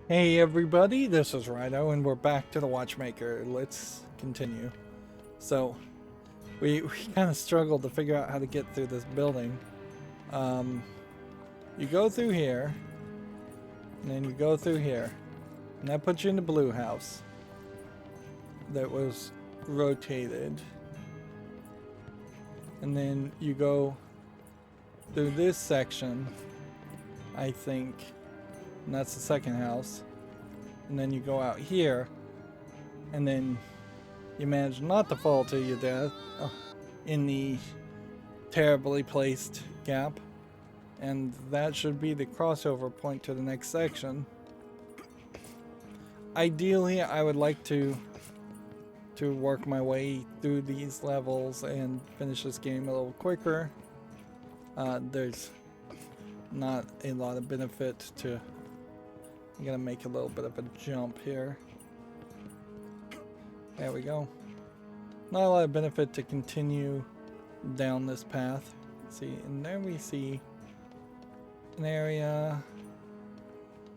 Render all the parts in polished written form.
Hey everybody, this is Rydo and we're back to the Watchmaker. Let's continue. So, we kind of struggled to figure out how to get through this building. You go through here, and then you go through here. And that puts you in the blue house that was rotated. And then you go through this section, I think. And that's the second house. And then you go out here, and then you manage not to fall to your death in the terribly placed gap. And that should be the crossover point to the next section. Ideally, I would like to work my way through these levels and finish this game a little quicker. There's not a lot of benefit to... I'm gonna make a little bit of a jump here. There we go. Not a lot of benefit to continue down this path. Let's see, and there we see an area,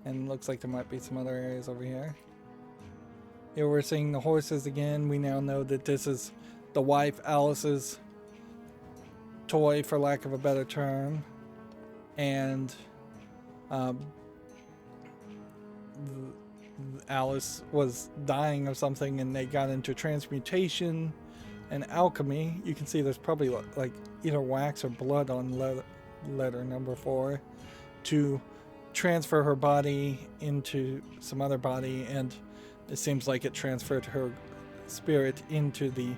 and looks like there might be some other areas over here. Here we're seeing the horses again. We now know that this is the wife Alice's toy, for lack of a better term, and Alice was dying of something and they got into transmutation and alchemy. You can see there's probably like either wax or blood on letter number 4 to transfer her body into some other body, and it seems like it transferred her spirit into the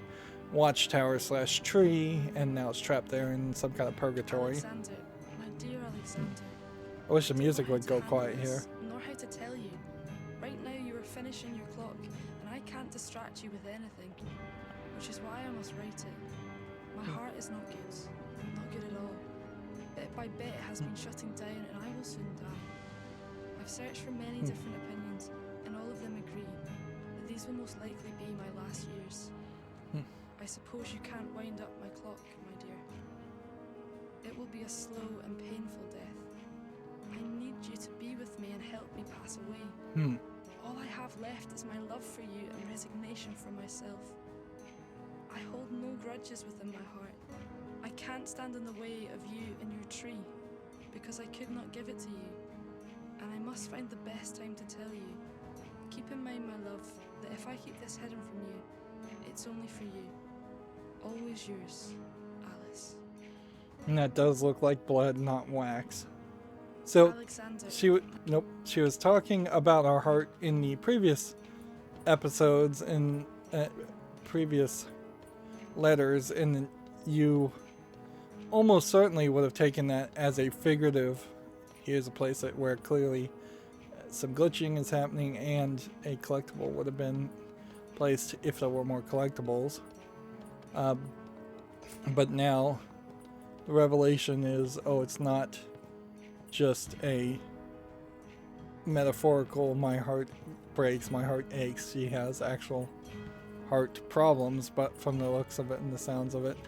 watchtower slash tree, and now it's trapped there in some kind of purgatory. Alexander, my dear Alexander. I wish the music would go quiet here. Nor how to tell you. Right now you are finishing your clock, and I can't distract you with anything, which is why I must write it. My heart is not good at all. Bit by bit it has been shutting down, and I will soon die. I've searched for many different opinions, and all of them agree that these will most likely be my last years. I suppose you can't wind up my clock, my dear. It will be a slow and painful death. I need you to be with me and help me pass away. All I have left is my love for you and resignation for myself. I hold no grudges within my heart. I can't stand in the way of you and your tree, because I could not give it to you. And I must find the best time to tell you. Keep in mind, my love, that if I keep this hidden from you, it's only for you. Always yours, Alice. And that does look like blood, not wax. So Alexander. she was talking about our heart in the previous episodes and previous letters, and you almost certainly would have taken that as a figurative. Here's a place where clearly some glitching is happening, and a collectible would have been placed if there were more collectibles. But now the revelation is, oh, it's not just a metaphorical my heart breaks, my heart aches. She has actual heart problems, but from the looks of it and the sounds of it.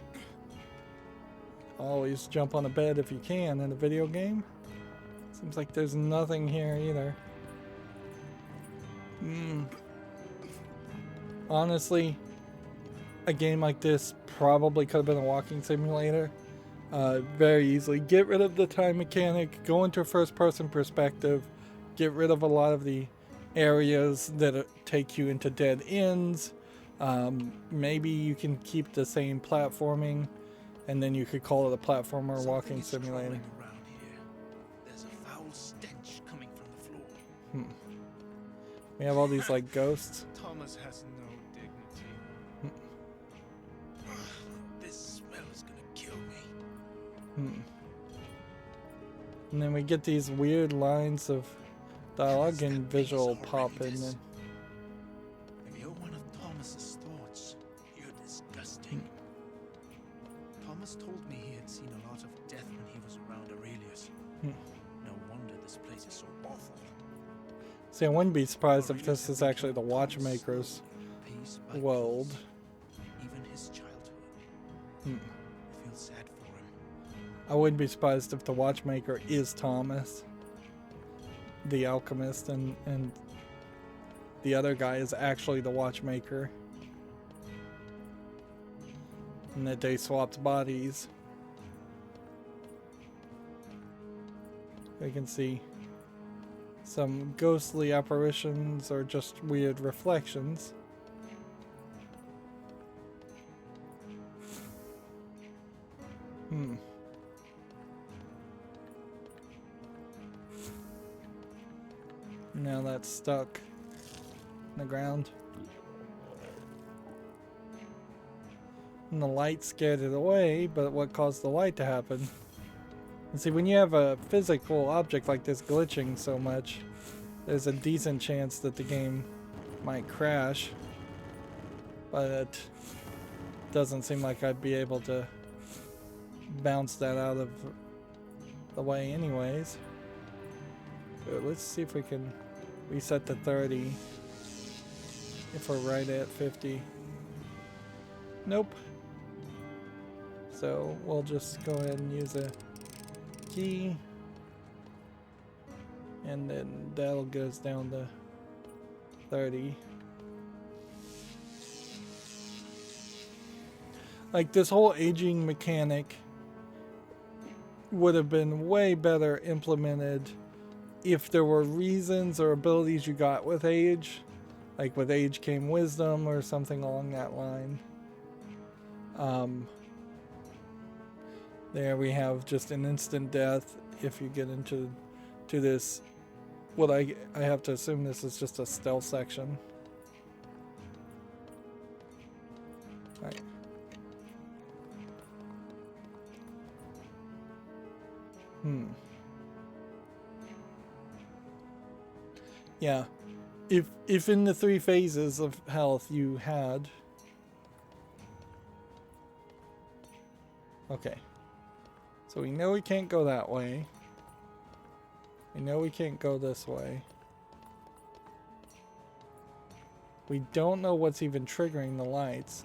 Always jump on a bed if you can in a video game. Seems like there's nothing here either. Honestly, a game like this probably could have been a walking simulator. Very easily. Get rid of the time mechanic, go into a first person perspective, get rid of a lot of the areas that take you into dead ends. Maybe you can keep the same platforming, and then you could call it a platformer walking simulator. Around here. There's a foul stench coming from the floor. We have all these like ghosts. Thomas has no dignity. This smell is gonna kill me. And then we get these weird lines of dialogue and visual pop in. If you're one of Thomas's thoughts, you're disgusting. Thomas told me he had seen a lot of death when he was around Aurelius. No wonder this place is so awful. See, I wouldn't be surprised if this is actually the Watchmaker's Piece by world. piece, even his childhood. I feel sad for him. I wouldn't be surprised if the Watchmaker is Thomas. the alchemist, and the other guy is actually the watchmaker. And that they swapped bodies. We can see some ghostly apparitions or just weird reflections. Now that's stuck in the ground. And the light scared it away, but what caused the light to happen? And see, when you have a physical object like this glitching so much, there's a decent chance that the game might crash. But it doesn't seem like I'd be able to bounce that out of the way anyways. But let's see if we can reset to 30 if we're right at 50. Nope. So we'll just go ahead and use a key, and then that'll get us down to 30. Like, this whole aging mechanic would have been way better implemented if there were reasons or abilities you got with age. Like, with age came wisdom or something along that line. There we have just an instant death if you get into this. What I have to assume this is just a stealth section. Right. Yeah. If in the 3 phases of health you had... Okay. So we know we can't go that way. We know we can't go this way. We don't know what's even triggering the lights.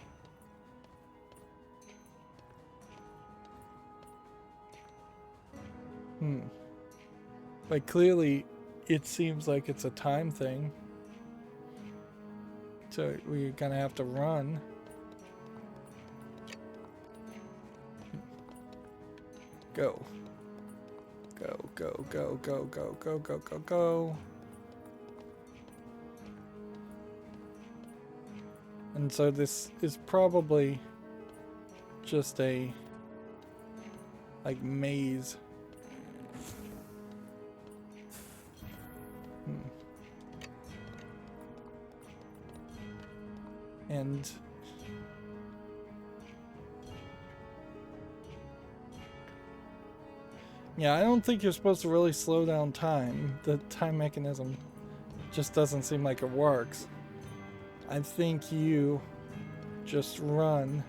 But clearly it seems like it's a time thing. So we're gonna have to run. Go. Go, go, go, go, go, go, go, go, go. And so this is probably just a, like, maze. And yeah, I don't think you're supposed to really slow down time. The time mechanism just doesn't seem like it works. I think you just run.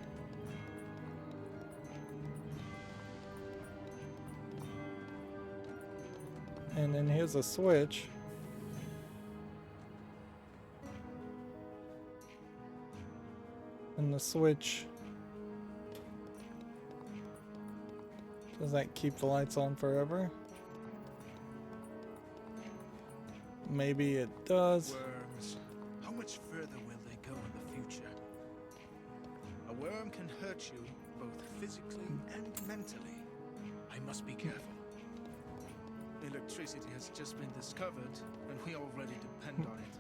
And then here's a switch. And the switch, does that keep the lights on forever? Maybe it does. Worms. How much further will they go in the future? A worm can hurt you both physically and mentally. I must be careful. Electricity has just been discovered, and we already depend on it.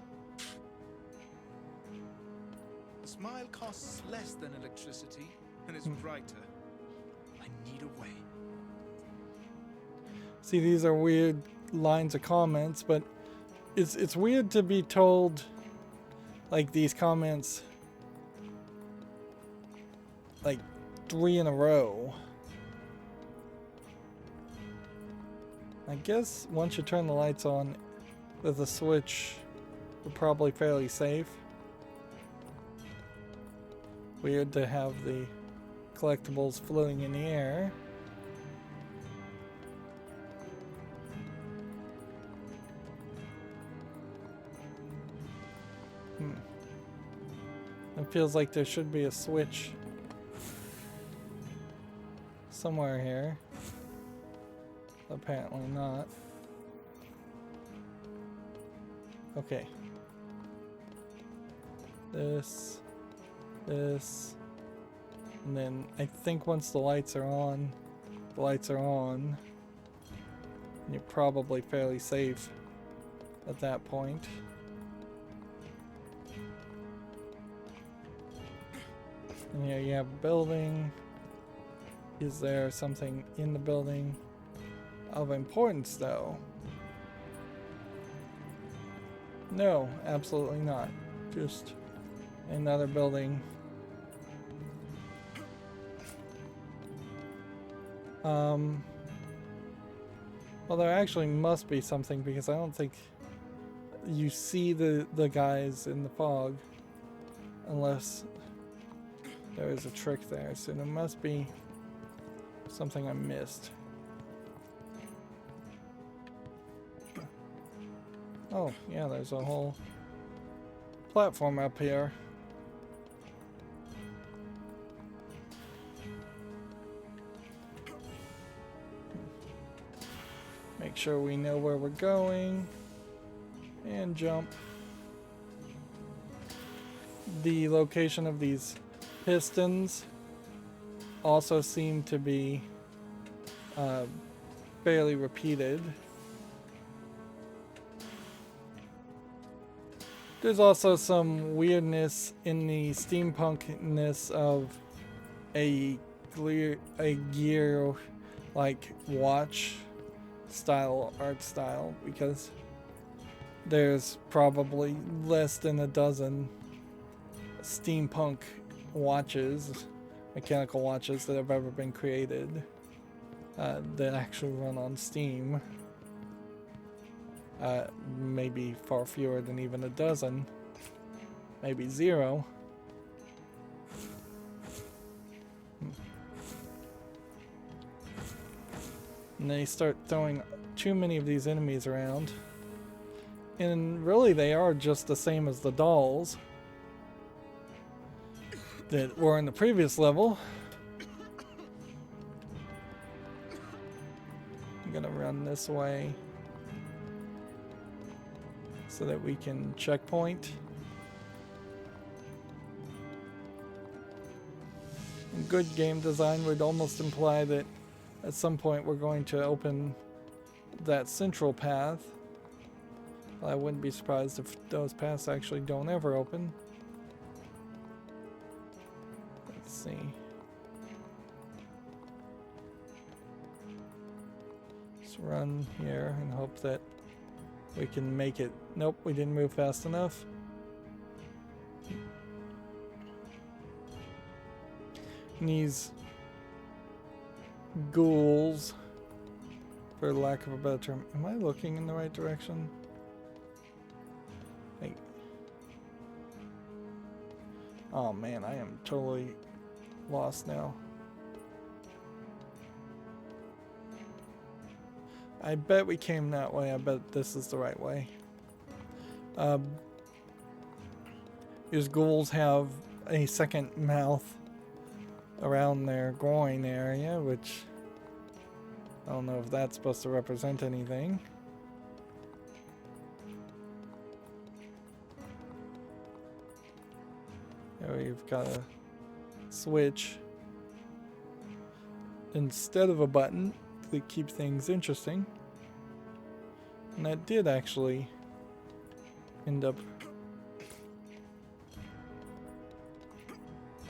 A smile costs less than electricity and is brighter. I need a way. See, these are weird lines of comments, but it's weird to be told, like, these comments, like, 3 in a row. I guess once you turn the lights on with a switch, you're probably fairly safe. Weird to have the collectibles floating in the air. It feels like there should be a switch somewhere here. Apparently not. Okay. This. And then I think once the lights are on, you're probably fairly safe at that point. And here you have a building. Is there something in the building of importance though? No, absolutely not. Just another building. Well, there actually must be something because I don't think you see the guys in the fog unless there is a trick there. So there must be something I missed. Oh, yeah, there's a whole platform up here. Make sure we know where we're going. And jump. The location of these pistons also seem to be fairly repeated. There's also some weirdness in the steampunkness of a gear like watch style art style, because there's probably less than a dozen steampunk watches, mechanical watches that have ever been created that actually run on Steam. Maybe far fewer than even a dozen, maybe 0. And they start throwing too many of these enemies around. And really they are just the same as the dolls that were in the previous level. I'm gonna run this way so that we can checkpoint. And good game design would almost imply that at some point we're going to open that central path. I wouldn't be surprised if those paths actually don't ever open. Let's see. Let's run here and hope that we can make it. Nope, we didn't move fast enough. And these ghouls, for lack of a better term. Am I looking in the right direction? Hey. Oh man, I am totally lost now. I bet we came that way. I bet this is the right way. These ghouls have a second mouth around their groin area, which I don't know if that's supposed to represent anything. Here we've got a switch instead of a button to keep things interesting. And that did actually end up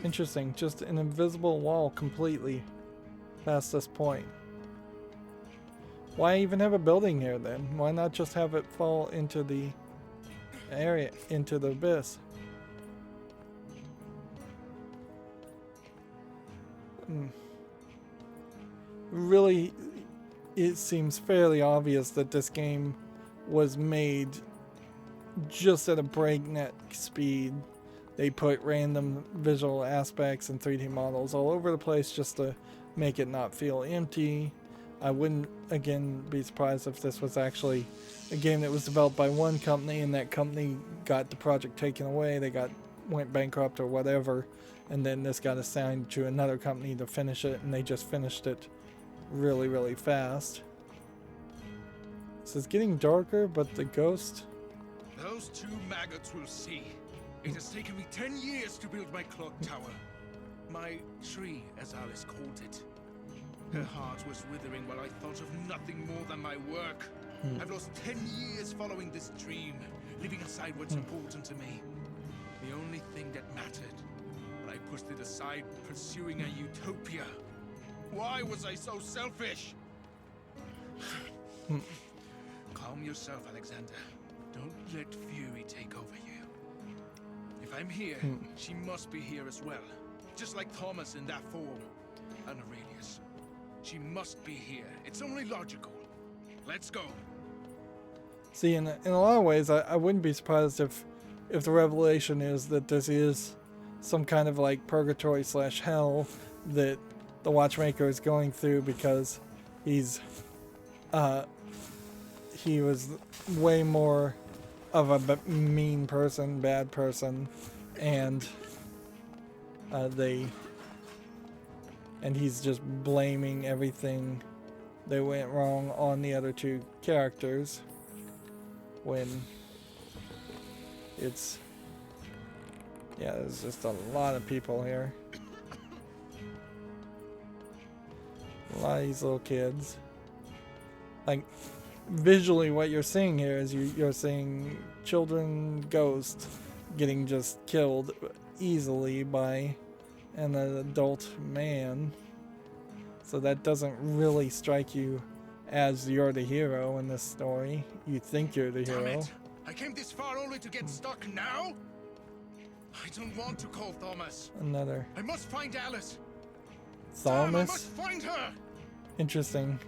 interesting. Just an invisible wall completely past this point. Why even have a building here then? Why not just have it fall into the area, into the abyss? Really, it seems fairly obvious that this game was made just at a breakneck speed. They put random visual aspects and 3D models all over the place just to make it not feel empty. I wouldn't, again, be surprised if this was actually a game that was developed by one company and that company got the project taken away. They went bankrupt or whatever, and then this got assigned to another company to finish it, and they just finished it really, really fast. This is getting darker, but the ghost Those two maggots will see. It has taken me 10 years to build my clock tower. My tree, as Alice called it. Her heart was withering while I thought of nothing more than my work. I've lost 10 years following this dream, leaving aside what's important to me. The only thing that mattered. But I pushed it aside, pursuing a utopia. Why was I so selfish? Calm yourself, Alexander. Don't let fury take over you. If I'm here, she must be here as well. Just like Thomas in that form. And Aurelius. She must be here. It's only logical. Let's go. See, in a lot of ways, I wouldn't be surprised if the revelation is that this is some kind of like purgatory / hell that the Watchmaker is going through because he was way more of a mean person, bad person, and he's just blaming everything that went wrong on the other two characters when it's, yeah, there's just a lot of people here. A lot of these little kids. Like, visually what you're seeing here is you're seeing children ghosts getting just killed easily by an adult man. So that doesn't really strike you as you're the hero in this story. You think you're the hero. Damn it! I came this far only to get stuck now? I don't want to call Thomas. Another I must find Alice. Damn, I Thomas. must find her. Interesting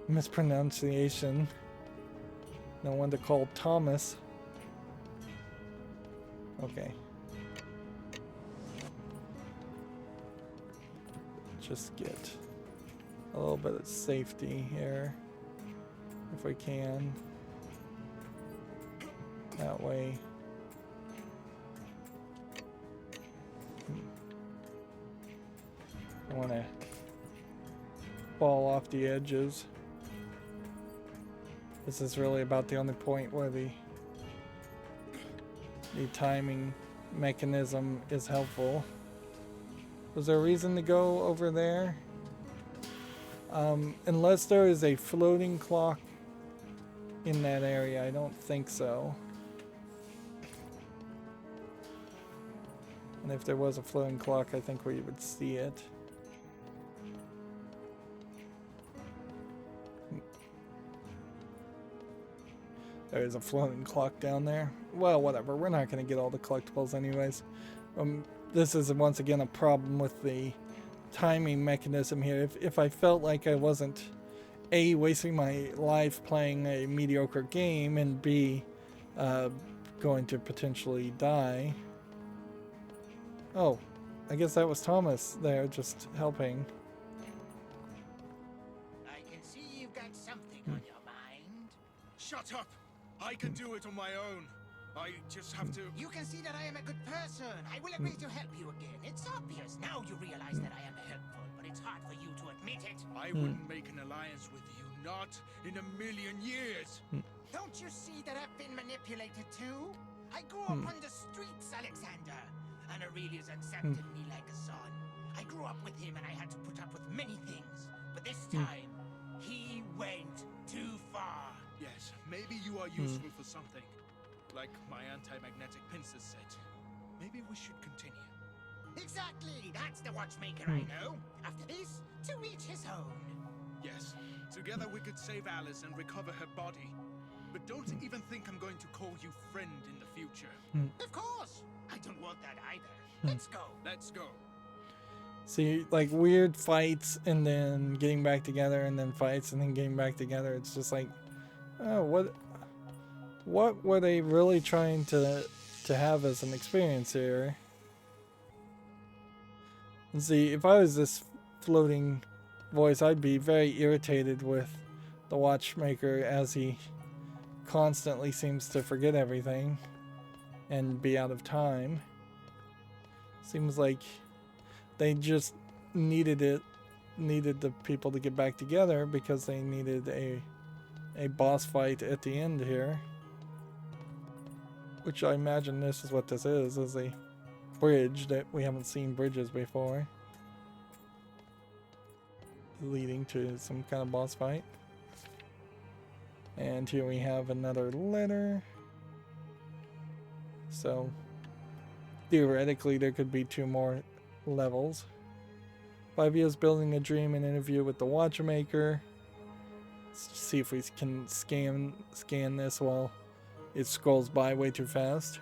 mispronunciation. No one to call Thomas. Okay. Just get a little bit of safety here if we can. That way. I want to fall off the edges. This is really about the only point where the timing mechanism is helpful. Was there a reason to go over there? Unless there is a floating clock in that area, I don't think so. And if there was a floating clock, I think we would see it. There is a floating clock down there. Well, whatever. We're not going to get all the collectibles anyways. This is once again a problem with the timing mechanism here. If I felt like I wasn't A, wasting my life playing a mediocre game, and B, going to potentially die. Oh, I guess that was Thomas there just helping. I can see you've got something on your mind. Shut up! I can do it on my own. I just have to... You can see that I am a good person. I will agree to help you again. It's obvious. Now you realize that I am helpful, but it's hard for you to admit it. I wouldn't make an alliance with you, not in a million years. Don't you see that I've been manipulated too? I grew up on the streets, Alexander. And Aurelius accepted me like a son. I grew up with him and I had to put up with many things. But this time, he went too far. Yes, maybe you are useful for something. Like my anti-magnetic pincers set. Maybe we should continue. Exactly! That's the Watchmaker I know. After this, to each his own. Yes, together we could save Alice and recover her body. But don't even think I'm going to call you friend in the future. Of course! I don't want that either. Let's go. Let's go. See, like weird fights and then getting back together and then fights and then getting back together. It's just like, oh, what were they really trying to have as an experience here? And see, if I was this floating voice, I'd be very irritated with the Watchmaker as he constantly seems to forget everything and be out of time. Seems like they just needed the people to get back together because they needed a boss fight at the end here. which I imagine this is what this is a bridge that we haven't seen bridges before, leading to some kind of boss fight. And here we have another letter. So theoretically there could be 2 more levels. 5 years building a dream, an interview with the Watchmaker. Let's see if we can scan this while it scrolls by way too fast.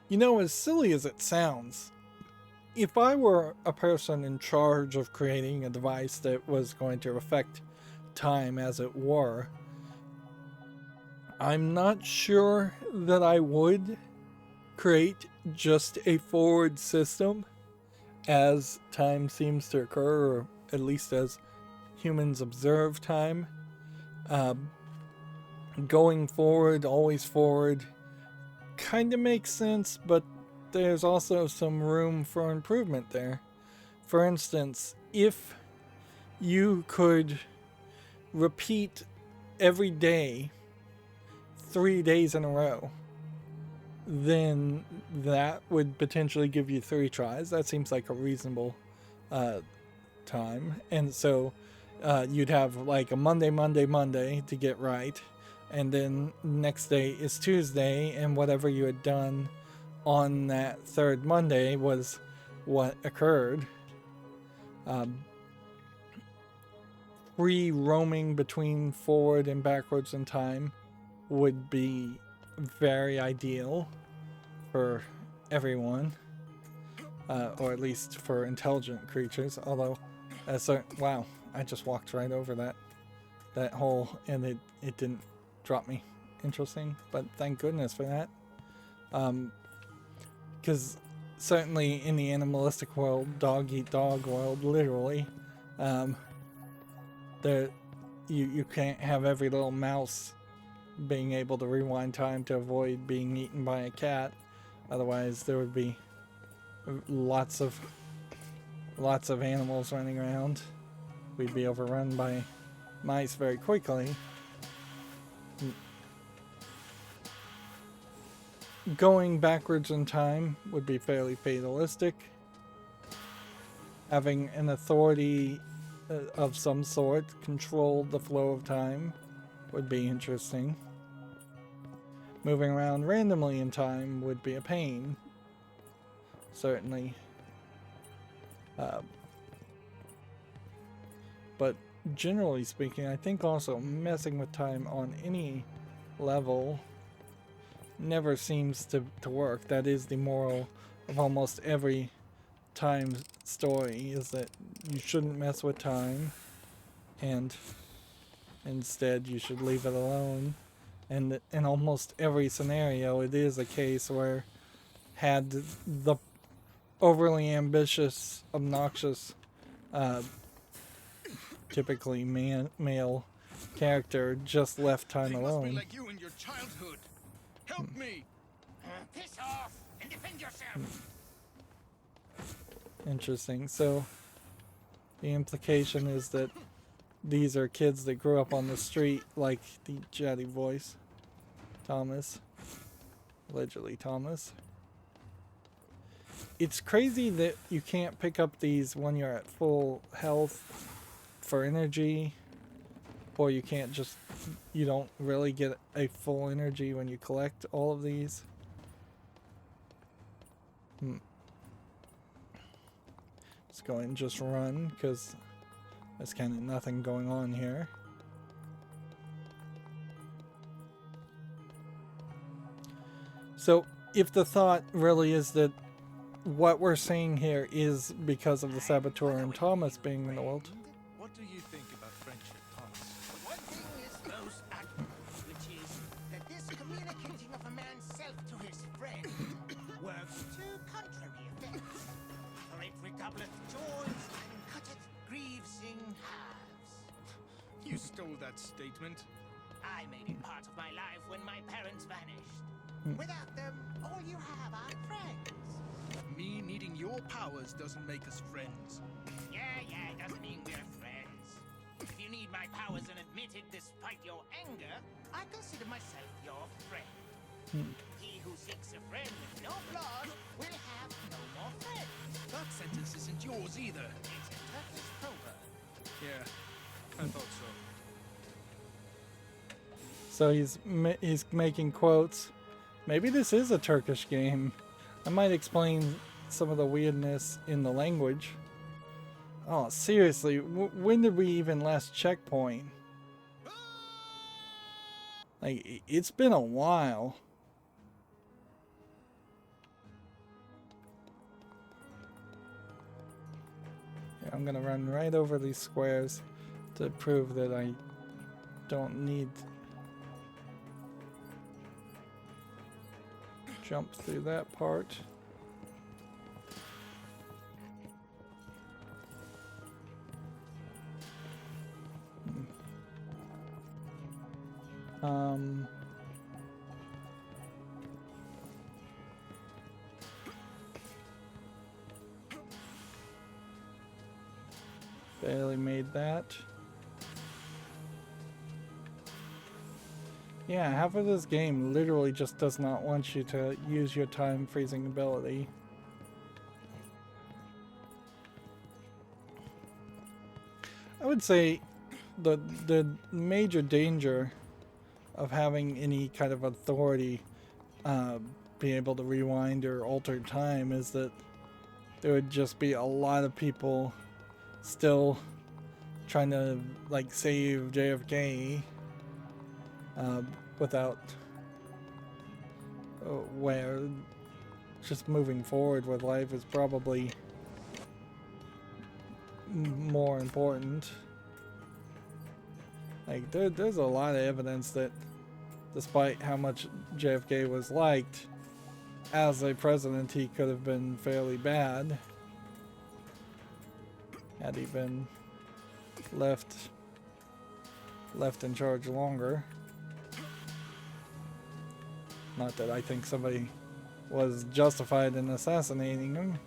You know, as silly as it sounds, if I were a person in charge of creating a device that was going to affect time, as it were, I'm not sure that I would create just a forward system as time seems to occur, or at least as humans observe time. Going forward, always forward, kind of makes sense, but there's also some room for improvement there. For instance, if you could repeat every day 3 days in a row, then that would potentially give you 3 tries. That seems like a reasonable time. And so you'd have like a Monday to get right, and then next day is Tuesday, and whatever you had done on that 3rd Monday was what occurred. Free roaming between forward and backwards in time would be very ideal for everyone, or at least for intelligent creatures. Although, wow, I just walked right over that hole and it didn't drop me. Interesting, but thank goodness for that. Because certainly in the animalistic world, dog eat dog world, literally, you can't have every little mouse being able to rewind time to avoid being eaten by a cat. Otherwise there would be lots of animals running around. We'd be overrun by mice very quickly. Going backwards in time would be fairly fatalistic. Having an authority of some sort control the flow of time would be interesting. Moving around randomly in time would be a pain, certainly. But generally speaking, I think also messing with time on any level never seems to work. That is the moral of almost every time story, is that you shouldn't mess with time, and instead you should leave it alone. And in almost every scenario, it is a case where had the overly ambitious, obnoxious, typically male character just left time alone. Must be like you in your childhood. Help me! Piss off and defend yourself. Interesting. So the implication is that these are kids that grew up on the street, like the chatty voice. Thomas. Allegedly Thomas. It's crazy that you can't pick up these when you're at full health for energy, or you can't just, you don't really get a full energy when you collect all of these. Let's go and just run, because there's kind of nothing going on here. So if the thought really is that what we're seeing here is because of the saboteur and Thomas being in the world. What do you think about friendship, Thomas? One thing is most accurate, which is that this communicating of a man's self to his friend works to contrary effects. For it redoubleth joys and cutteth griefs in halves. You stole that statement. I made it part of my life when my parents vanished. Without them, all you have are friends. Me needing your powers doesn't make us friends. Yeah, made myself your friend. He who seeks a friend with no flaws will have no more friends. That sentence isn't yours either. It's a Turkish proverb. Yeah, I thought so. So he's making quotes. Maybe this is a Turkish game. I might explain some of the weirdness in the language. Oh, seriously, when did we even last checkpoint? Like, it's been a while. Yeah, I'm gonna run right over these squares to prove that I don't need jump through that part. Barely made that. Yeah, half of this game literally just does not want you to use your time freezing ability. I would say the major danger of having any kind of authority be able to rewind or alter time is that there would just be a lot of people still trying to like save JFK without where just moving forward with life is probably more important. Like there's a lot of evidence that despite how much JFK was liked as a president, he could have been fairly bad had he been left in charge longer. Not that I think somebody was justified in assassinating him,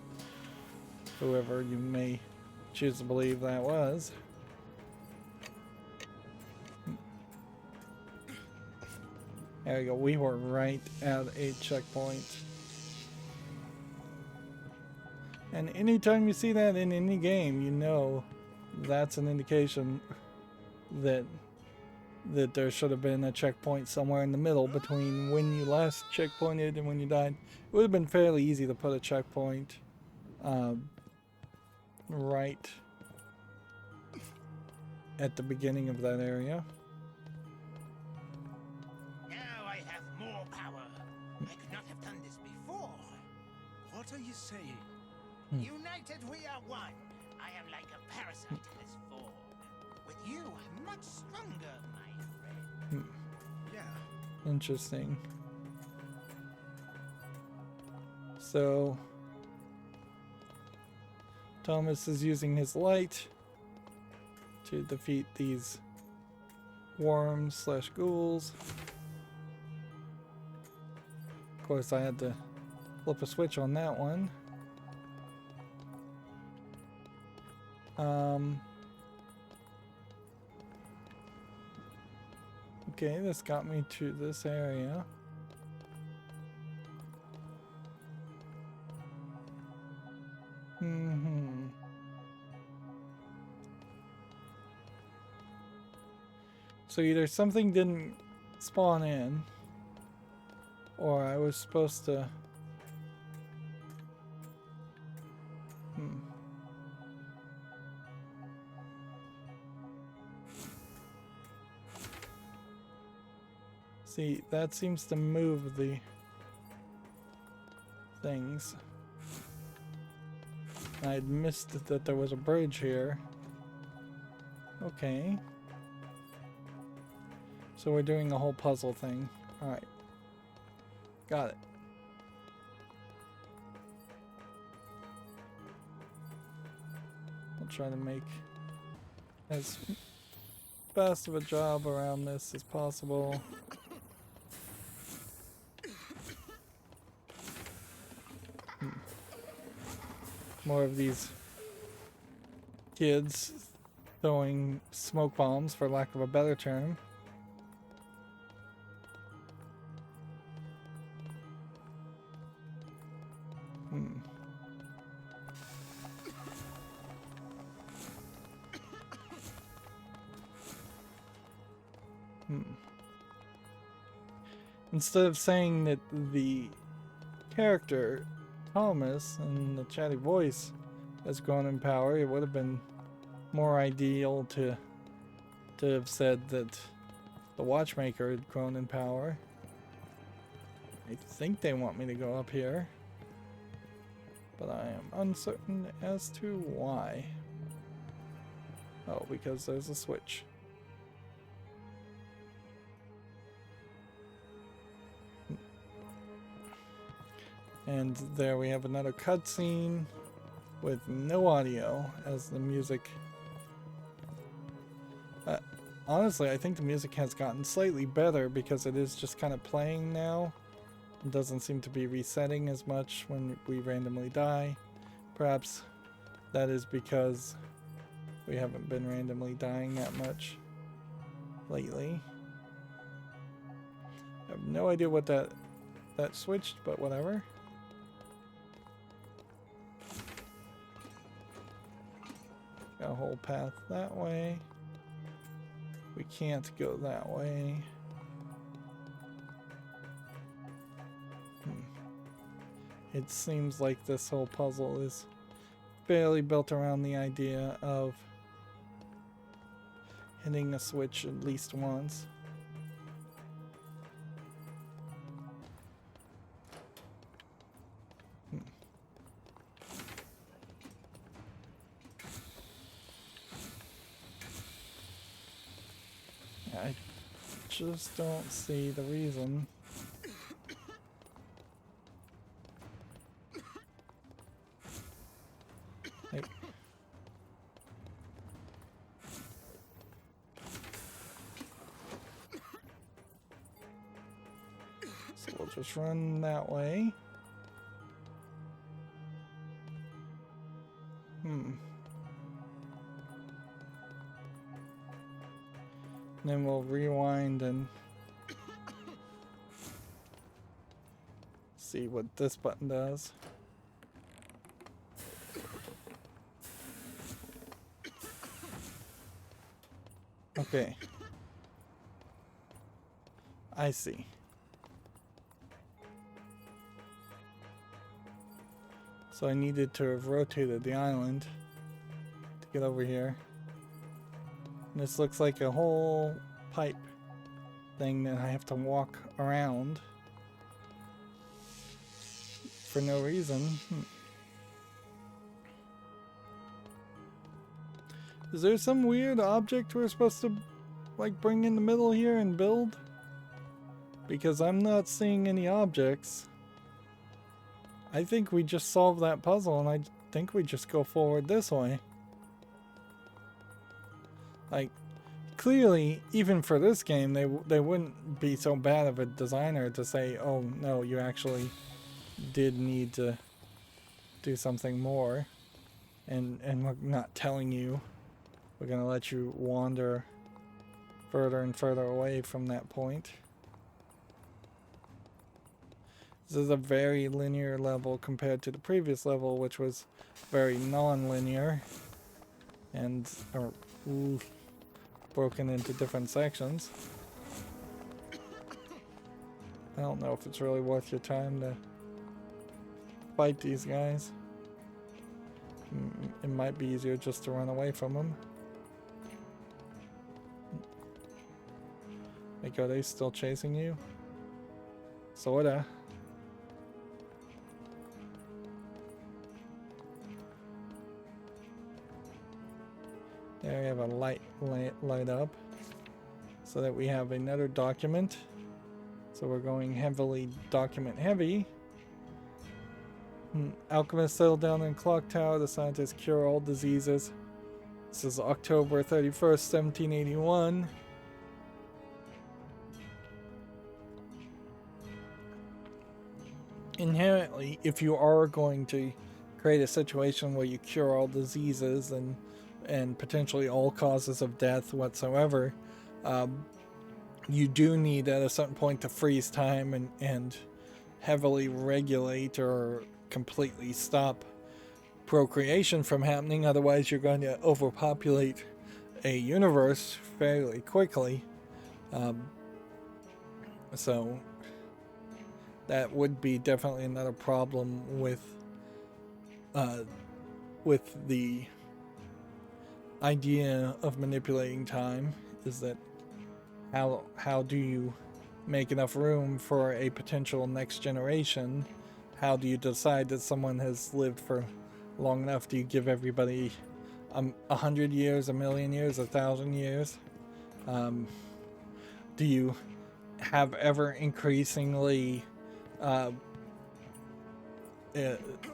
whoever you may choose to believe that was. There we go, we were right at a checkpoint. And anytime you see that in any game, you know that's an indication that there should have been a checkpoint somewhere in the middle between when you last checkpointed and when you died. It would have been fairly easy to put a checkpoint right at the beginning of that area. Now I have more power. I could not have done this before. What are you saying? United we are one. I am like a parasite in this form. With you, I'm much stronger, my friend. Yeah. Interesting. So Thomas is using his light to defeat these worms / ghouls. Of course, I had to flip a switch on that one. Okay, this got me to this area. So either something didn't spawn in, or I was supposed to... See, that seems to move the things. I'd missed that there was a bridge here. Okay. So we're doing a whole puzzle thing. Alright. Got it. I'll try to make as fast of a job around this as possible. More of these kids throwing smoke bombs, for lack of a better term. Instead of saying that the character, Thomas, and the chatty voice has grown in power, it would have been more ideal to have said that the Watchmaker had grown in power. I think they want me to go up here, but I am uncertain as to why. Oh, because there's a switch. And there we have another cutscene with no audio as the music. Honestly, I think the music has gotten slightly better because it is just kind of playing now. It doesn't seem to be resetting as much when we randomly die. Perhaps that is because we haven't been randomly dying that much lately. I have no idea what that switched, but whatever. Got a whole path that way. We can't go that way. It seems like this whole puzzle is fairly built around the idea of hitting a switch at least once. I just don't see the reason. Like, so we'll just run that way. Then we'll rewind and see what this button does. Okay. I see. So I needed to have rotated the island to get over here. This looks like a whole pipe thing that I have to walk around for no reason. Is there some weird object we're supposed to like bring in the middle here and build? Because I'm not seeing any objects. I think we just solved that puzzle and I think we just go forward this way. Like, clearly, even for this game, they wouldn't be so bad of a designer to say, oh no, you actually did need to do something more. And we're not telling you. We're going to let you wander further and further away from that point. This is a very linear level compared to the previous level, which was very non-linear. And broken into different sections. I don't know if it's really worth your time to fight these guys. It might be easier just to run away from them. Like, are they still chasing you? Sorta. There we have a light up so that we have another document. So we're going heavily document heavy. Alchemists settle down in Clock Tower. The scientists cure all diseases. This is October 31st, 1781. Inherently, if you are going to create a situation where you cure all diseases and potentially all causes of death whatsoever, you do need at a certain point to freeze time and heavily regulate or completely stop procreation from happening. Otherwise, you're going to overpopulate a universe fairly quickly. So that would be definitely another problem with the idea of manipulating time, is that how do you make enough room for a potential next generation? How do you decide that someone has lived for long enough? Do you give everybody 100 years, 1,000,000 years, 1,000 years? Do you have ever increasingly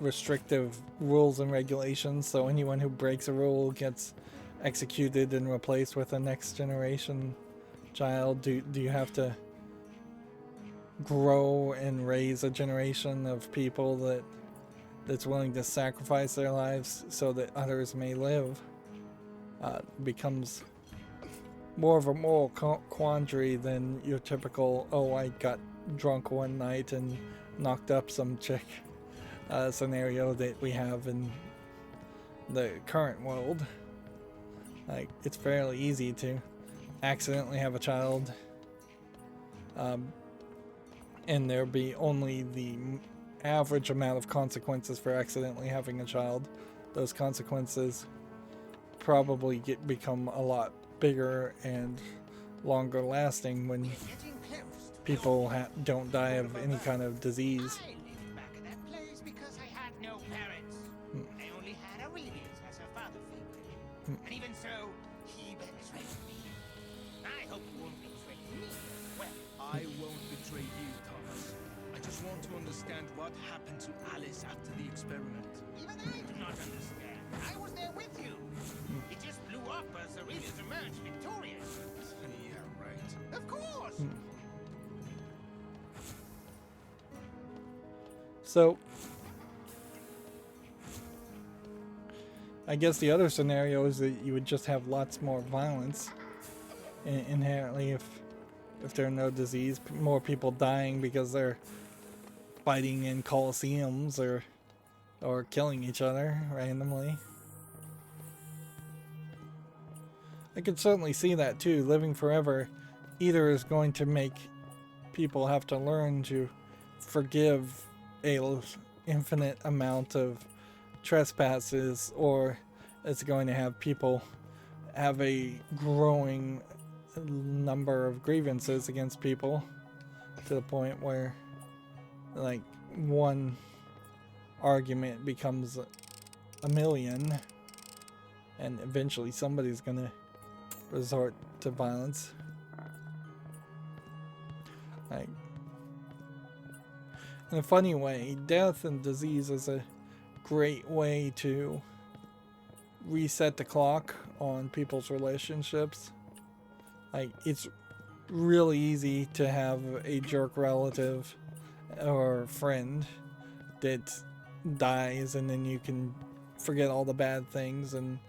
restrictive rules and regulations, so anyone who breaks a rule gets executed and replaced with a next generation child? Do you have to grow and raise a generation of people that's willing to sacrifice their lives so that others may live? Becomes more of a moral quandary than your typical, oh, I got drunk one night and knocked up some chick scenario that we have in the current world. Like, it's fairly easy to accidentally have a child, and there be only the average amount of consequences for accidentally having a child. Those consequences probably become a lot bigger and longer lasting when people don't die of any kind of disease. I lived back at that place because I had no parents. I only had Aurelius as a father figure. And even so, he betrayed me. I hope you won't betray me. Well, I won't betray you, Thomas. I just want to understand what happened to Alice after the experiment. even I do not understand. I was there with you. It just blew up as Aurelius emerged victorious. Yeah, right. Of course. So, I guess the other scenario is that you would just have lots more violence inherently if there are no disease, more people dying because they're fighting in coliseums or killing each other randomly. I could certainly see that too. Living forever either is going to make people have to learn to forgive a infinite amount of trespasses, or it's going to have people have a growing number of grievances against people to the point where, like, one argument becomes a million, and eventually somebody's gonna resort to violence. Like, in a funny way, death and disease is a great way to reset the clock on people's relationships. Like, it's really easy to have a jerk relative or friend that dies, and then you can forget all the bad things and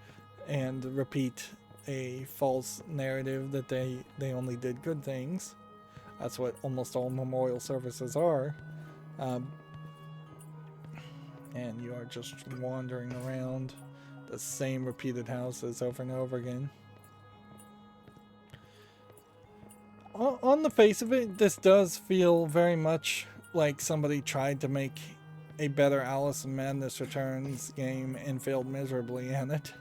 repeat a false narrative that they only did good things. That's what almost all memorial services are. And you are just wandering around the same repeated houses over and over again. On the face of it, this does feel very much like somebody tried to make a better Alice in Madness Returns game and failed miserably at it.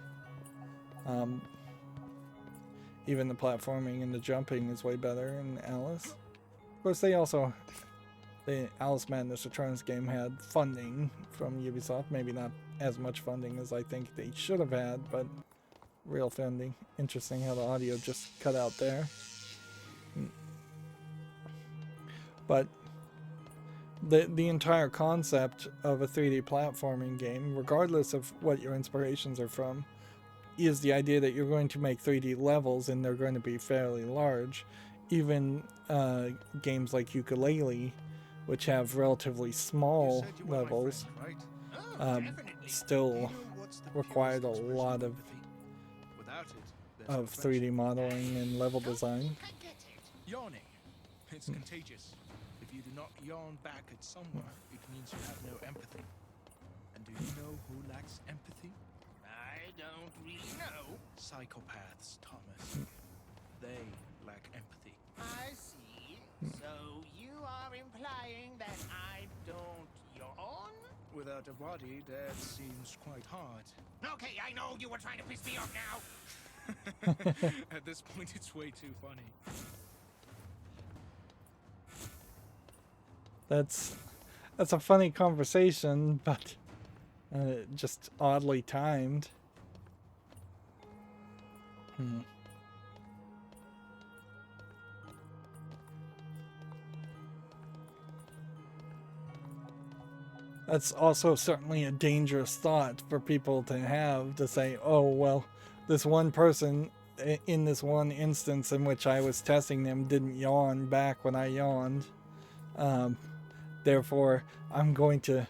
Even the platforming and the jumping is way better in Alice. Of course, the Alice Madness Returns game had funding from Ubisoft. Maybe not as much funding as I think they should have had, but real funding. Interesting how the audio just cut out there. But the entire concept of a 3D platforming game, regardless of what your inspirations are from, is the idea that you're going to make 3D levels and they're going to be fairly large. Even games like Ukulele, which have relatively small levels, still required a lot of 3D modeling and level design. Yawning. It's contagious. If you do not yawn back at someone, it means you have no empathy. And do you know who lacks empathy? I don't really know. Psychopaths, Thomas. they lack empathy. I see. So you are implying that I don't yawn? Without a body, that seems quite hard. Okay, I know you were trying to piss me off now. At this point, it's way too funny. That's a funny conversation, but just oddly timed. That's also certainly a dangerous thought for people to have, to say, oh, well, this one person in this one instance in which I was testing them didn't yawn back when I yawned. Therefore, I'm going to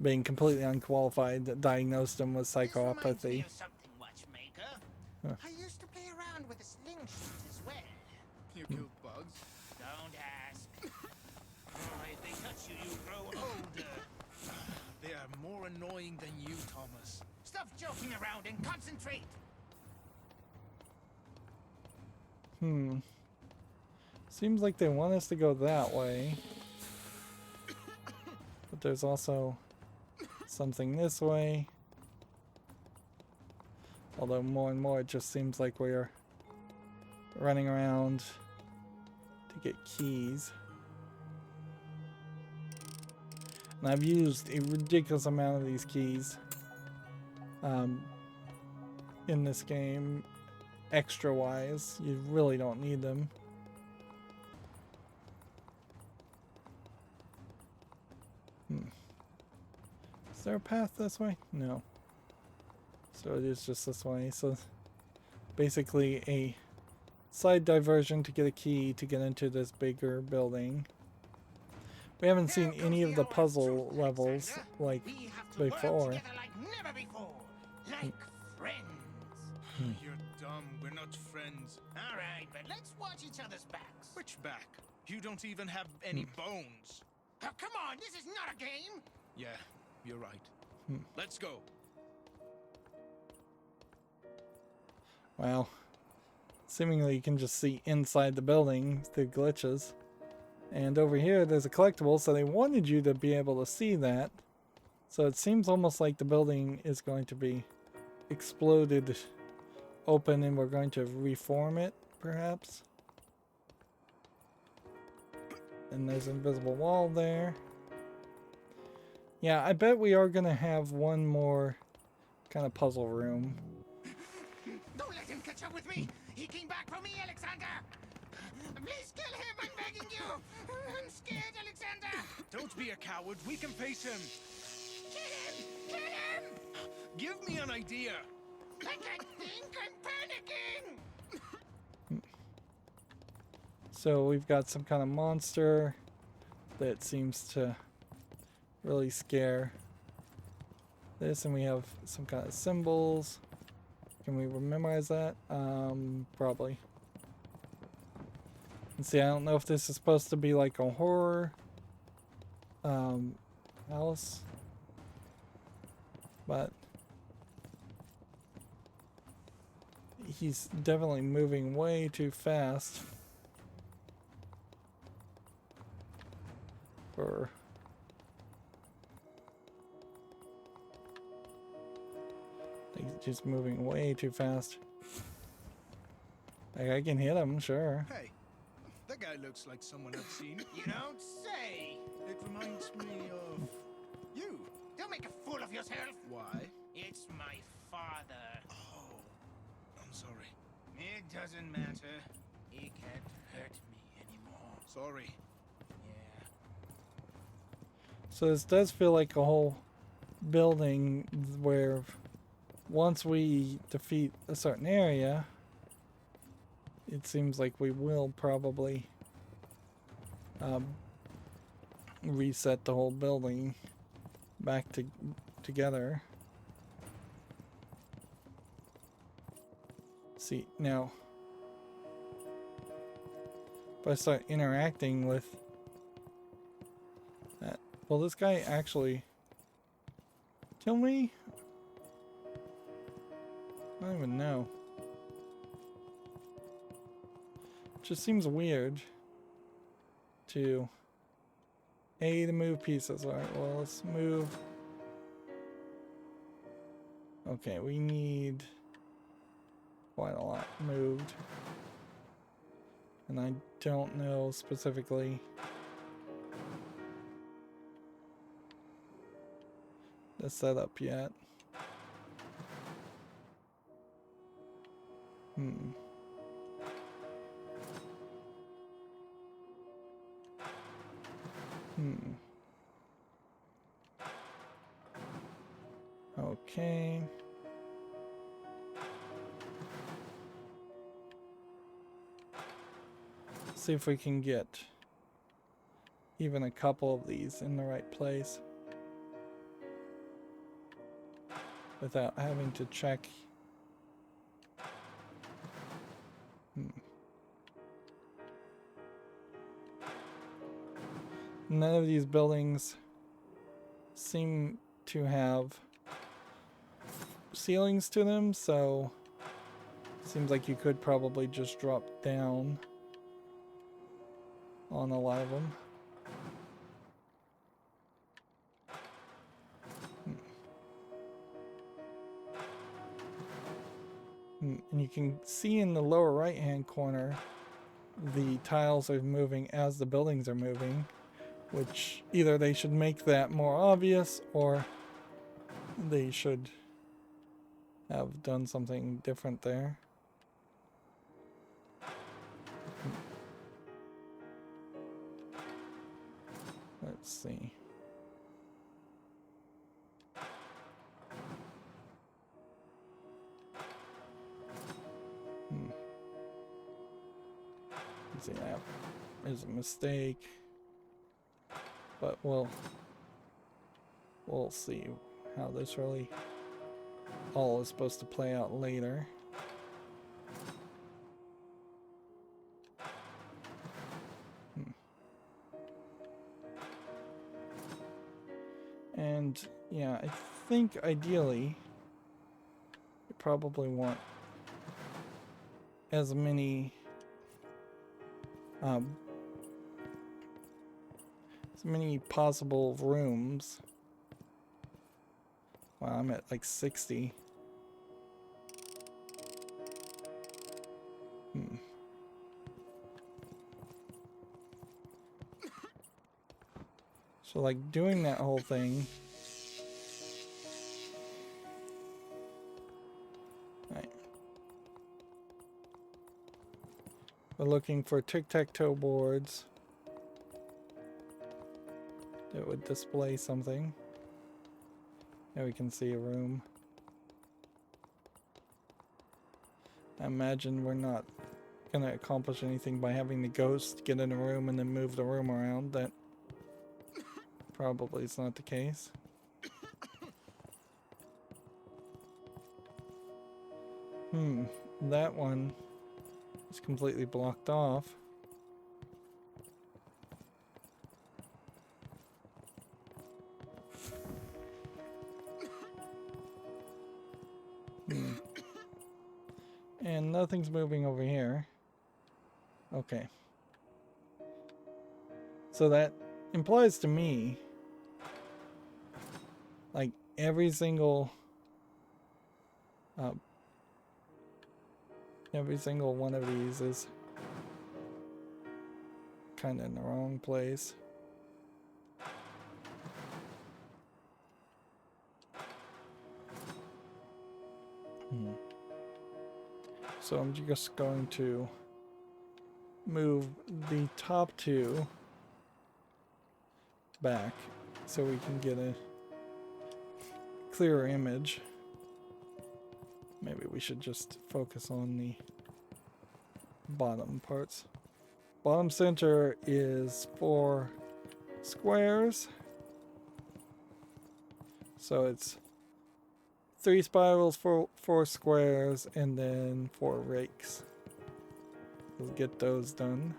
being completely unqualified, diagnose them with This reminds me psychopathy. of something, Watchmaker. Huh. I used to play around with a slingshot as well. You killed bugs? Don't ask. If they touch you, you grow older. They are more annoying than you, Thomas. Stop joking around and concentrate. Seems like they want us to go that way. But there's also something this way. Although more and more it just seems like we're running around to get keys. And I've used a ridiculous amount of these keys in this game, extra wise. You really don't need them. Is there a path this way? No. So it is just this way. So basically a side diversion to get a key to get into this bigger building. We haven't seen any of the puzzle levels like We have to before. work together like never before. Like friends. You're dumb. We're not friends. All right, but let's watch each other's backs. Which back? You don't even have any bones. Oh, come on, this is not a game. Yeah, you're right. Let's go. Well, seemingly you can just see inside the building through glitches. And over here there's a collectible, so they wanted you to be able to see that. So it seems almost like the building is going to be exploded open and we're going to reform it, perhaps. And there's an invisible wall there. Yeah, I bet we are going to have one more kind of puzzle room. Don't let him catch up with me. He came back for me, Alexander. Please kill him, I'm begging you. I'm scared, Alexander. Don't be a coward. We can face him. Kill him! Kill him! Give me an idea. I can't think, I'm panicking. So we've got some kind of monster that seems to really scare this, and we have some kind of symbols. Can we memorize that? Probably. And see, I don't know if this is supposed to be like a horror house, but he's definitely moving way too fast for he's just moving way too fast. Like, I can hit him, sure. Hey, that guy looks like someone I've seen. You don't say. It reminds me of you. Don't make a fool of yourself. Why? It's my father. Oh, I'm sorry. It doesn't matter. He can't hurt me anymore. Sorry. Yeah. So this does feel like a whole building where once we defeat a certain area, it seems like we will probably reset the whole building back together. See, now if I start interacting with that, will this guy actually kill me? I don't even know. Just seems weird to move pieces. Alright, well, let's move. Okay, we need quite a lot moved. And I don't know specifically the setup yet. Okay. See if we can get even a couple of these in the right place without having to check. None of these buildings seem to have ceilings to them, so seems like you could probably just drop down on a lot of them. And you can see in the lower right hand corner the tiles are moving as the buildings are moving, which either they should make that more obvious or they should have done something different there. Let's see. See, that is a mistake, but we'll see how this really all is supposed to play out later. And yeah, I think ideally you probably want as many possible rooms. Wow, I'm at like 60. So like doing that whole thing. Right. We're looking for tic-tac-toe boards that would display something. Now we can see a room. I imagine we're not going to accomplish anything by having the ghost get in a room and then move the room around. That probably is not the case. That one is completely blocked off. And nothing's moving over here. Okay. So that implies to me like every single one of these is kind of in the wrong place. So I'm just going to move the top two back so we can get a clearer image. Maybe we should just focus on the bottom parts. Bottom center is 4 squares. So it's 3 spirals, 4 squares, and then 4 rakes. We'll get those done.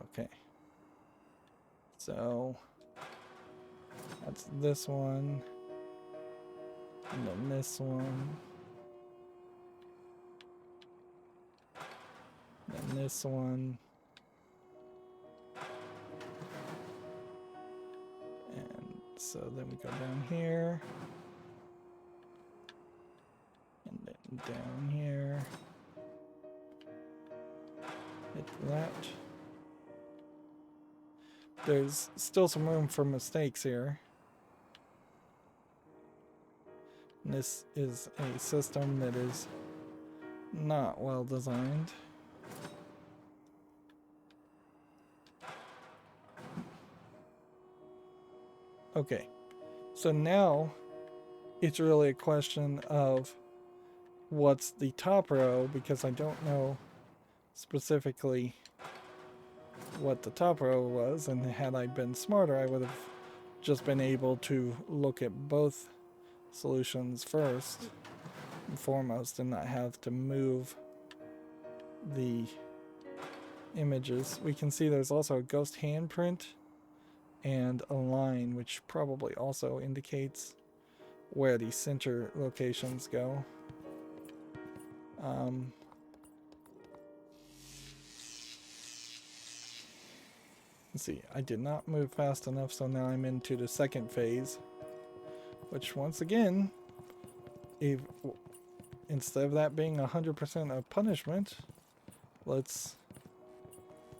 Okay. So that's this one. And then this one. then this one. And so then we go down here. And then down here. Hit that. There's still some room for mistakes here. And this is a system that is not well designed. Okay, so now it's really a question of what's the top row, because I don't know specifically what the top row was, and had I been smarter I would have just been able to look at both solutions first and foremost and not have to move the images. We can see there's also a ghost handprint and a line, which probably also indicates where the center locations go. Let's see, I did not move fast enough, so now I'm into the second phase, which once again, if instead of that being 100% of punishment, let's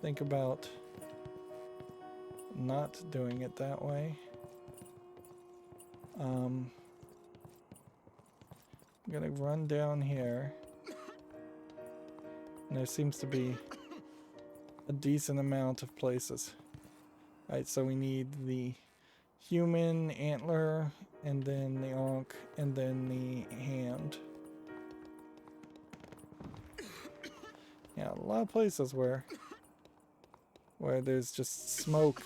think about not doing it that way. I'm gonna run down here, and there seems to be a decent amount of places. Alright, so we need the human antler, and then the ankh, and then the hand. Yeah, a lot of places where there's just smoke,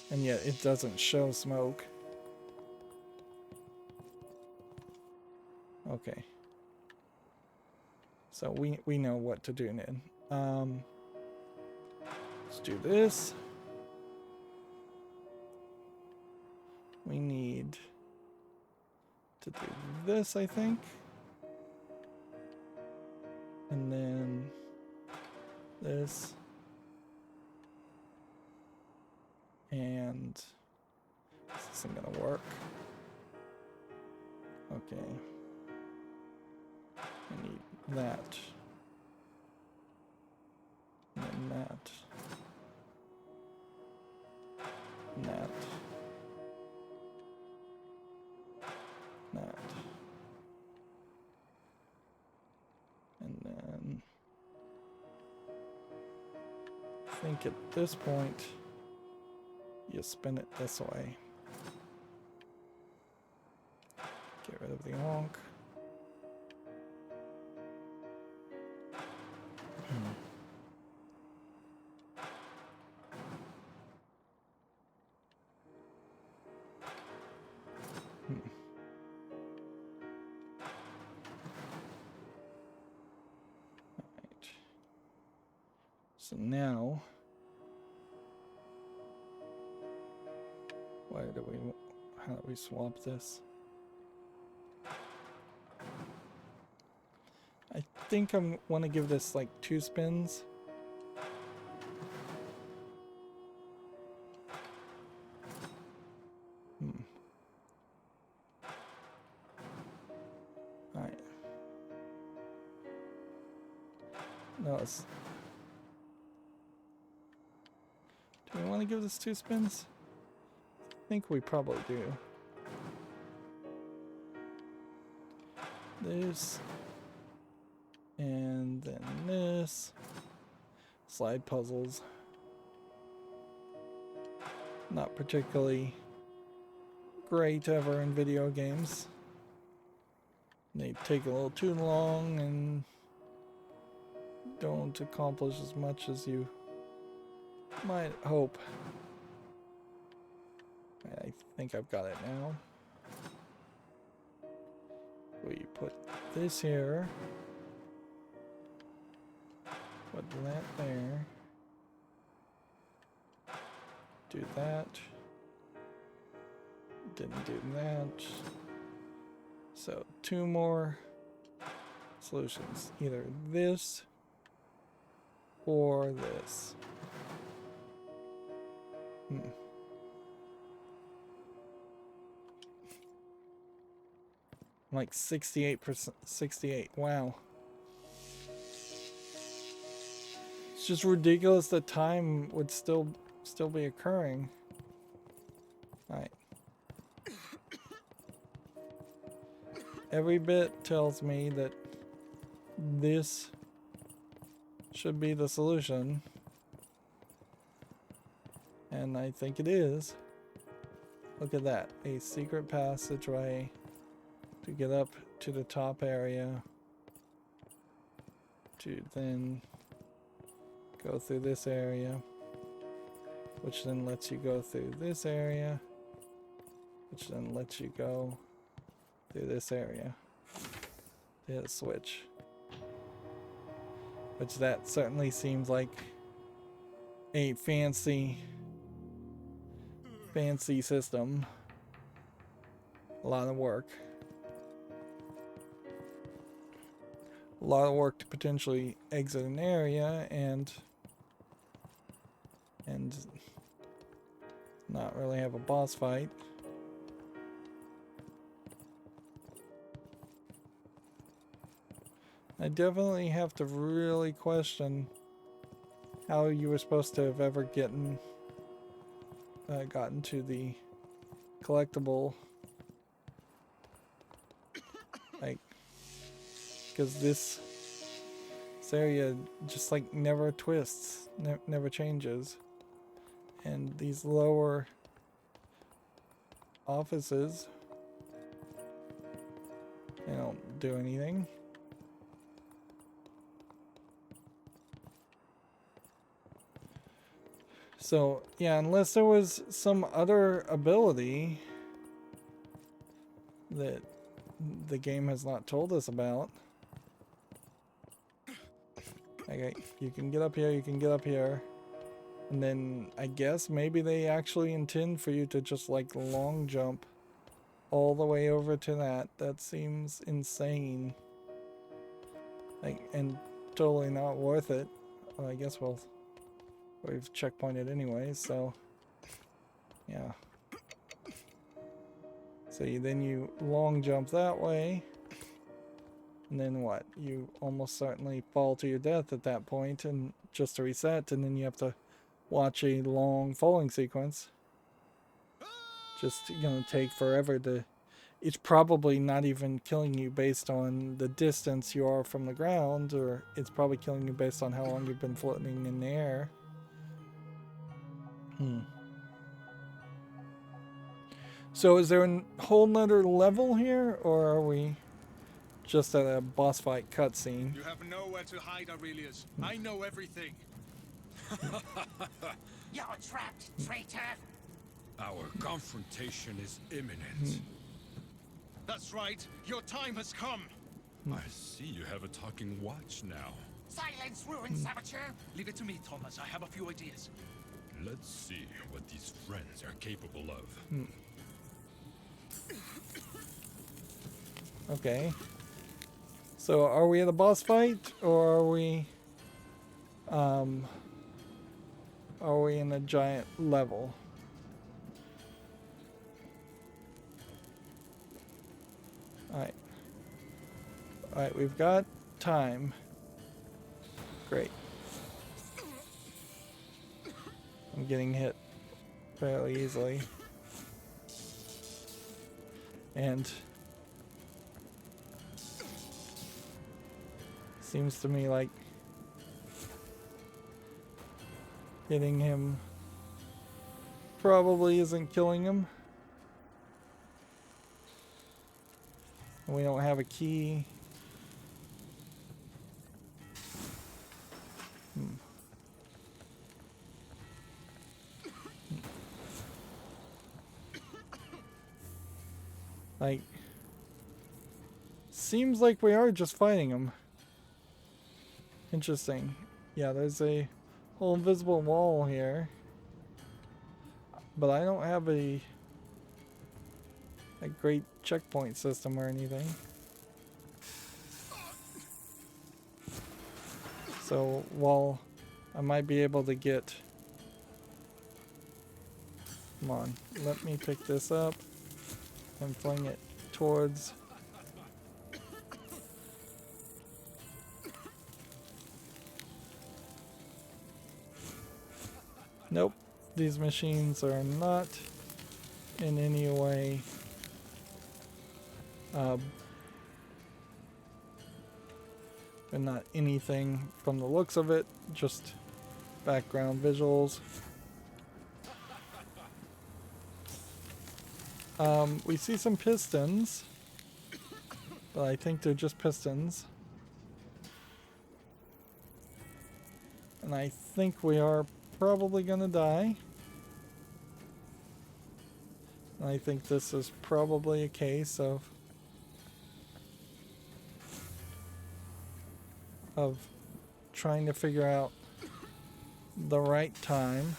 and yet it doesn't show smoke. Okay. So we know what to do now. Let's do this. We need to do this, I think. And then this. And this isn't gonna work. Okay. I need that. And then that. And that. That. And then I think at this point you spin it this way. Get rid of the onk. Alright. So now, how do we swap this? I think I want to give this like 2 spins. Alright. No, do we want to give this 2 spins? I think we probably do. This. And then this. Slide puzzles. Not particularly great ever in video games. They take a little too long and don't accomplish as much as you might hope. I think I've got it now. We put this here. Put that there. Do that. Didn't do that. So 2 more solutions. Either this or this? Like 68%, 68. Wow. It's just ridiculous that time would still be occurring. All right. Every bit tells me that this should be the solution. And I think it is. Look at that. A secret passageway to get up to the top area. To then go through this area. Which then lets you go through this area. Which then lets you go through this area. Hit a switch. Which that certainly seems like a fancy system. A lot of work. A lot of work to potentially exit an area and not really have a boss fight. I definitely have to really question how you were supposed to have ever gotten to the collectible, like, because this area just like never twists, never changes, and these lower offices, they don't do anything. So, yeah, unless there was some other ability that the game has not told us about. Okay, you can get up here, you can get up here. And then I guess maybe they actually intend for you to just like long jump all the way over to that. That seems insane. Like, and totally not worth it. Well, I guess we've checkpointed anyway, so yeah. So then you long jump that way, and then what? You almost certainly fall to your death at that point, and just to reset, and then you have to watch a long falling sequence. Just gonna take forever to. It's probably not even killing you based on the distance you are from the ground, or it's probably killing you based on how long you've been floating in the air. So is there a whole nother level here, or are we just at a boss fight cutscene? You have nowhere to hide, Aurelius. I know everything. You're trapped, traitor! Our confrontation is imminent. That's right. Your time has come. I see you have a talking watch now. Silence, ruined saboteur! Leave it to me, Thomas. I have a few ideas. Let's see what these friends are capable of. Okay. So are we at a boss fight, or are we in a giant level? Alright. Alright, we've got time. Great. I'm getting hit fairly easily. And seems to me like hitting him probably isn't killing him. We don't have a key. Like, seems like we are just fighting him. Interesting. Yeah, there's a whole invisible wall here. But I don't have a great checkpoint system or anything. So while I might be able to get... Come on, let me pick this up and fling it towards... Nope, these machines are not in any way and not anything from the looks of it, just background visuals. We see some pistons, but I think they're just pistons. And I think we are probably gonna die. And I think this is probably a case of trying to figure out the right time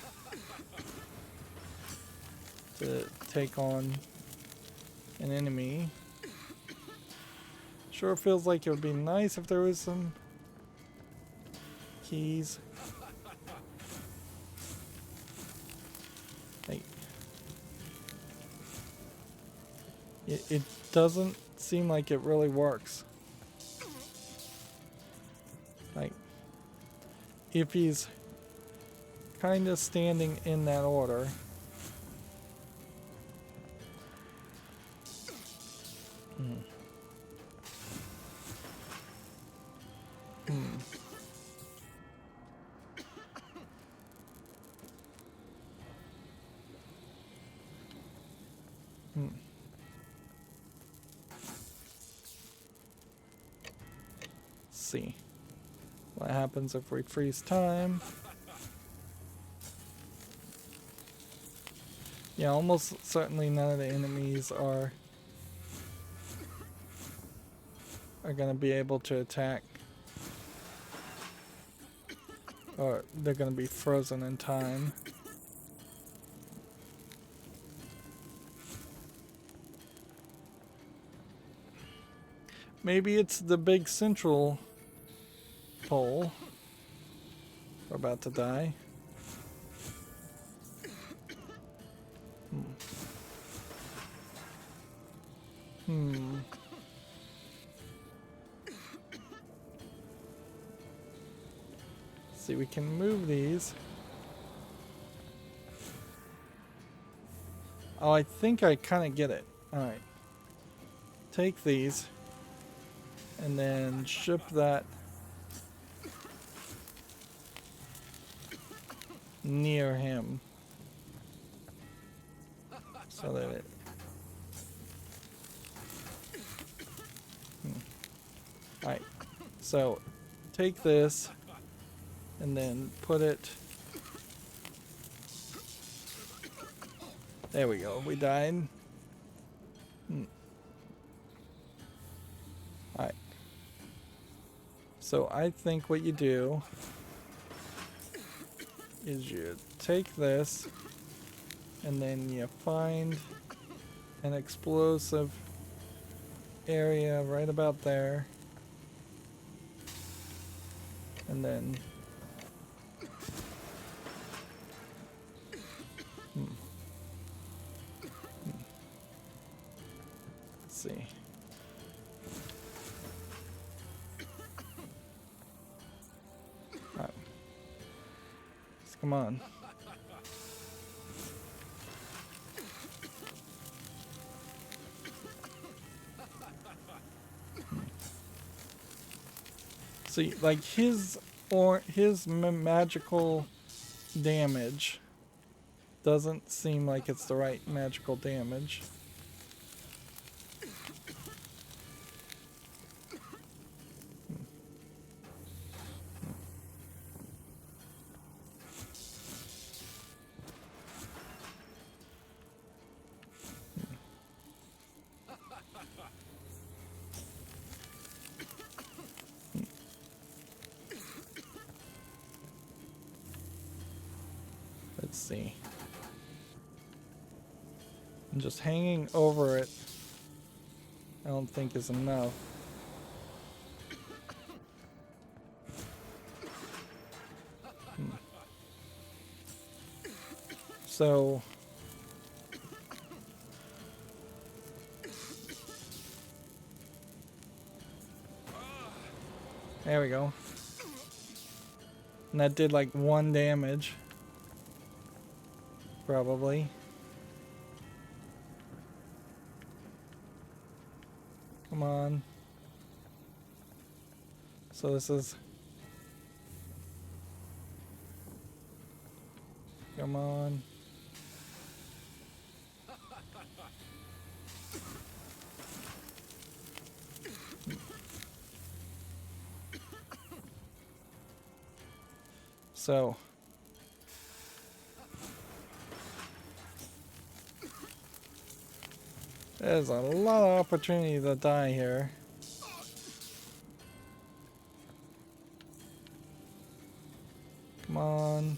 to take on an enemy. Sure feels like it would be nice if there was some keys. Like, it doesn't seem like it really works. Like, if he's kind of standing in that order, see what happens if we freeze time. Yeah, almost certainly none of the enemies are gonna be able to attack, or they're gonna be frozen in time. Maybe it's the big central pole. We're about to die. See, we can move these. Oh, I think I kind of get it. Alright. Take these. And then ship that near him. So that it... Alright. So, take this. And then put it... There we go. We died. Alright. So I think what you do is you take this and then you find an explosive area right about there. And then let's see. Alright. Just come on. See, like his magical damage doesn't seem like it's the right magical damage. Let's see. And just hanging over it, I don't think is enough. So there we go. And that did like 1 damage. Probably. Come on. So this is... Come on. So... There's a lot of opportunity to die here. Come on.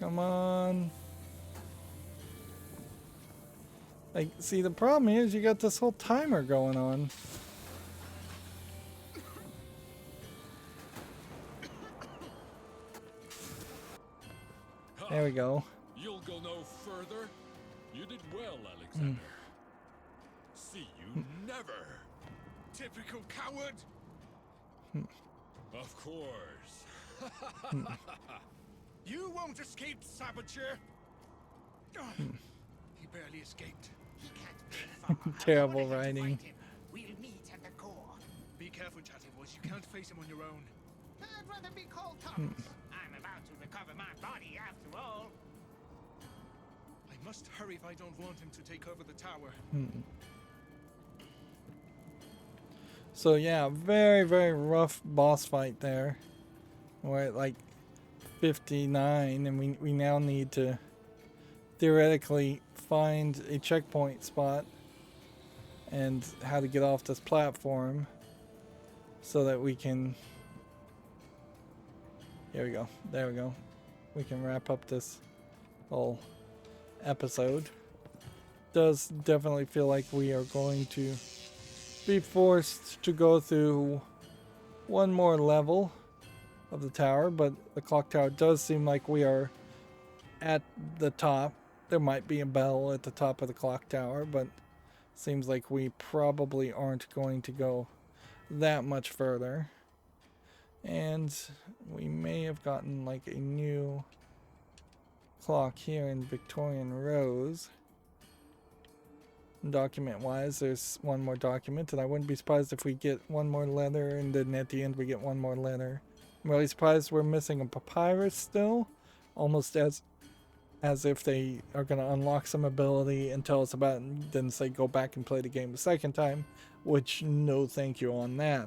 Come on. Like, see, the problem is you got this whole timer going on. There we go. You'll go no further. You did well, Alexander. See you never. Typical coward. Of course. You won't escape, saboteur. He barely escaped. He can't be far. Terrible I'll go ahead and writing. fight him. We'll meet at the core. Be careful, chatty voice. You can't face him on your own. I'd rather be called Thomas. I'm about to recover my body after all. I must hurry if I don't want him to take over the tower. So yeah, very, very rough boss fight there. We're at like 59 and we now need to theoretically find a checkpoint spot and how to get off this platform so that we can... Here we go. There we go. We can wrap up this whole episode. Does definitely feel like we are going to be forced to go through one more level of the tower, but the clock tower does seem like we are at the top. There might be a bell at the top of the clock tower, but seems like we probably aren't going to go that much further. And we may have gotten like a new clock here in Victorian Rose. Document wise, there's one more document, and I wouldn't be surprised if we get one more letter and then at the end we get one more letter. I'm really surprised we're missing a papyrus still, almost as if they are going to unlock some ability and tell us about it and then say go back and play the game the second time, which no thank you on that.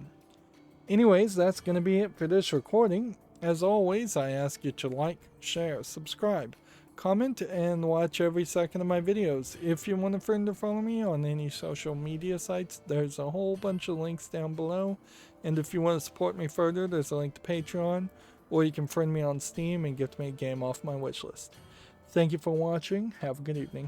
Anyways, that's going to be it for this recording. As always, I ask you to like, share, subscribe, comment, and watch every second of my videos. If you want to friend or follow me on any social media sites, there's a whole bunch of links down below. And if you want to support me further, there's a link to Patreon, or you can friend me on Steam and gift me a game off my wishlist. Thank you for watching. Have a good evening.